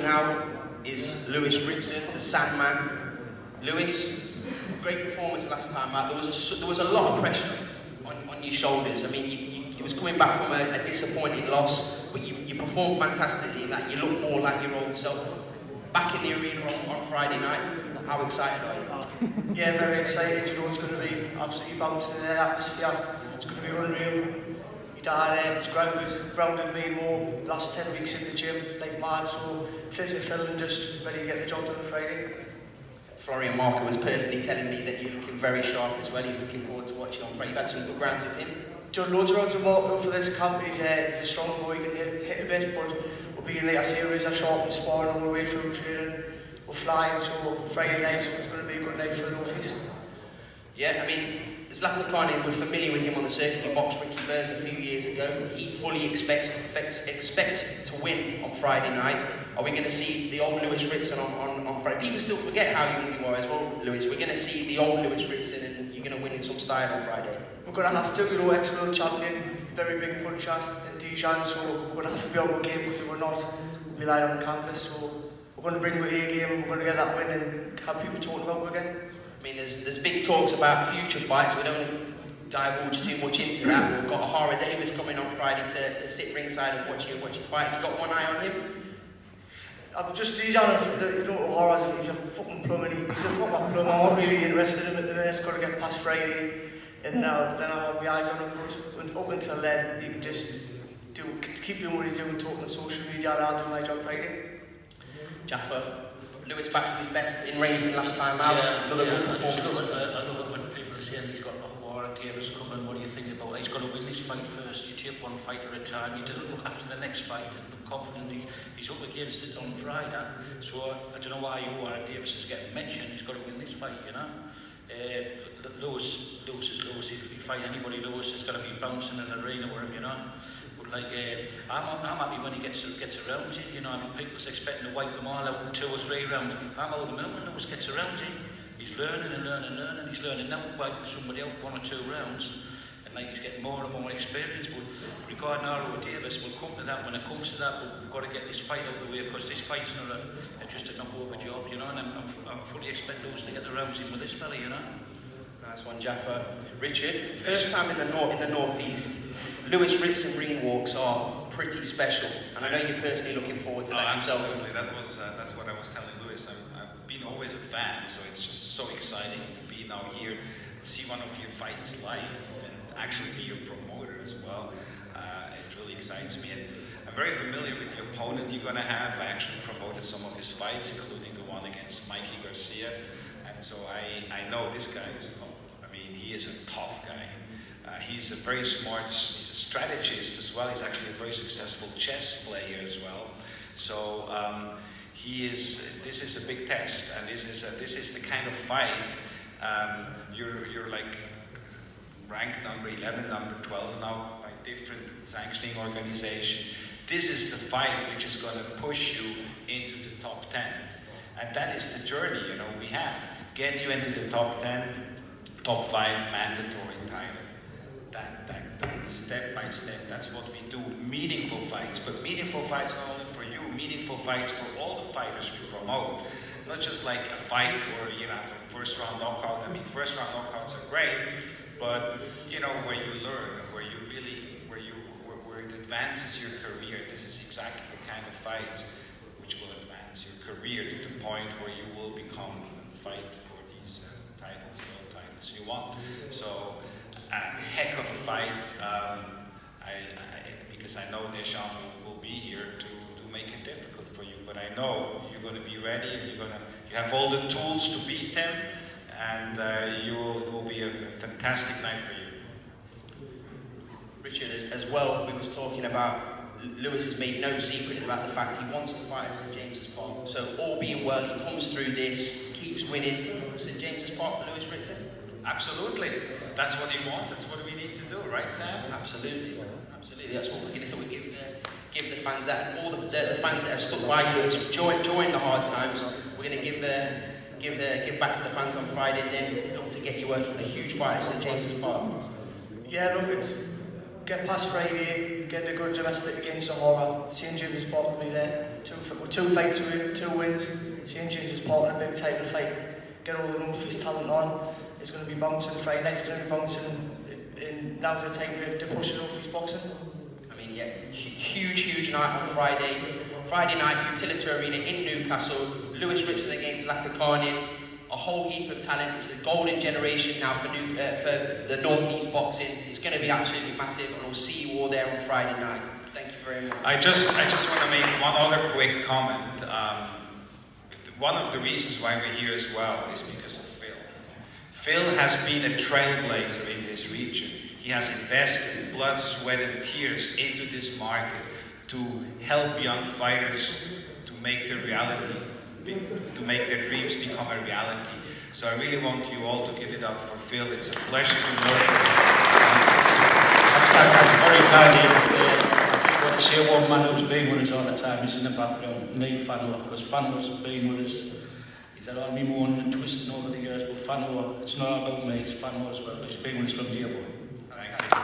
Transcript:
now is lewisritson, the Sandman. Lewis, great performance last time out. There was a lot of pressure on your shoulders. I mean, you was coming back from a disappointing loss, but you performed fantastically in that. You look more like your old self. Back in the arena on Friday night. How excited are you? Yeah, very excited. You know, it's going to be absolutely bouncing in the atmosphere. It's going to be unreal. My dad it's grounded me more last 10 weeks in the gym, like mad, so physical and just ready to get the job done on Friday. Florian Marker was personally telling me that you're looking very sharp as well. He's looking forward to watching on Friday. You've had some good rounds with him. Done loads of rounds with Marker for this camp. He's a strong boy, he can hit a bit, but we'll be, like I say, razor sharp and sparring all the way through training. We're flying, so Friday night is going to be a good night for the Northies. Yeah, I mean, Zlaticanin, we're familiar with him on the circuit. He boxed Ricky Burns a few years ago. He fully expects to win on Friday night. Are we going to see the old lewisritson on Friday? People still forget how young you are as well, Lewis. We're going to see the old lewisritson and you're going to win in some style on Friday. We're going to have to, you know, ex-world champion, very big puncher, and Dejan, so we're going to have to be on the game because if we're not, we'll be lying on the canvas. So we're going to bring the A game, we're going to get that win and have people talking about it again. I mean, there's big talks about future fights. We don't want to divulge too much into that. We've got O'Hara Davis coming on Friday to sit ringside and watch you fight. Have you got one eye on him? I've just Dejan, you know, O'Hara's he's a fucking plumber. He's a fucking plumber. I'm not really interested in him at the minute. He's got to get past Friday, and then I'll have my eyes on him. But up until then, he can just keep doing what he's doing, talking on social media, and I'll do my job Friday. Jaffa, Lewis back to his best in Rainton last time out. Yeah, another good I performance. love it when people are saying he's got O'Hara Davis coming. What do you think about it? He's got to win this fight first. You take one fight at a time. You don't look after the next fight and look confident. He's up against it on Friday. So I don't know why O'Hara Davis is getting mentioned. He's got to win this fight, you know. Lewis is Lewis. If he fight anybody, Lewis is going to be bouncing in the arena with him, you know. Like, I'm happy when he gets around you, you know. I mean, people's expecting to wipe them all out in 2 or 3 rounds. I'm over the moon when Lewis gets around you. He's learning and learning and learning. He's learning now to wipe somebody out 1 or 2 rounds. And like, he's getting more and more experience. But regarding O'Hara Davis, we'll come to that when it comes to that. But we've got to get this fight out of the way because this fight's not just a knock-over job, you know. And I fully expect Lewis to get the rounds in with this fella, you know. Nice one, Jaffa. Richard, first time in the northeast. Lewisritson ring walks are pretty special, and I know you're personally looking forward to that yourself. Absolutely, that's what I was telling Lewis. I've been always a fan, so it's just so exciting to be now here and see one of your fights live and actually be your promoter as well. It really excites me, and I'm very familiar with the opponent you're going to have. I actually promoted some of his fights, including the one against Mikey Garcia, and so I know this guy is. I mean, he is a tough guy. He's a very smart, he's a strategist as well. He's actually a very successful chess player as well. So this is a big test, and this is the kind of fight, you're like ranked number 11, number 12 now by different sanctioning organization. This is the fight which is going to push you into the top 10. And that is the journey, you know, we have. Get you into the top 10, top 5 mandatory title. That step by step, that's what we do. Meaningful fights, but meaningful fights not only for you, meaningful fights for all the fighters we promote. Not just like a fight or, you know, first round knockout. I mean, first round knockouts are great, but you know, where you learn, where it advances your career. This is exactly the kind of fights which will advance your career to the point where you will fight for these titles, world titles you want. So. A heck of a fight, because I know Dejan will be here to make it difficult for you, but I know you're going to be ready and you have all the tools to beat him, and it will be a fantastic night for you. Richard, as well, we was talking about, Lewis has made no secret about the fact he wants to fight at St James's Park, so all being well, he comes through this, keeps winning. St James's Park for Lewisritson? Absolutely. That's what he wants. That's what we need to do, right, Sam? Absolutely. Absolutely. That's what we're going to do. We give the fans that, and all the fans that have stuck by you during the hard times. We're going to give back to the fans on Friday, and then look to get you a huge fight at St James's Park. Yeah, look, it's get past Friday, get the good domestic against O'Hara. St James's Park will be there. two fights away, 2 wins. St James is part of a big title fight. Get all the Northeast talent on. It's going to be bouncing Friday night. It's going to be bouncing. Now's the time to push the Northeast boxing. I mean, yeah, huge night on Friday. Friday night, Utility Arena in Newcastle. Lewisritson against Zlaticanin. A whole heap of talent. It's the golden generation now for the Northeast boxing. It's going to be absolutely massive, and we'll see you all there on Friday night. Thank you very much. I just want to make one other quick comment. One of the reasons why we're here as well is because of Phil. Phil has been a trailblazer in this region. He has invested blood, sweat, and tears into this market to help young fighters to make their reality, to make their dreams become a reality. So I really want you all to give it up for Phil. It's a pleasure to know you. That's very kind of you. I just want to say one man who's been with us all the time is in the background, Neil Fano, because Fano's been with us. He's had all me moaning and twisting over the years, but Fano, it's not about me, it's Fano as well, because he's been with us from day one. Thank you.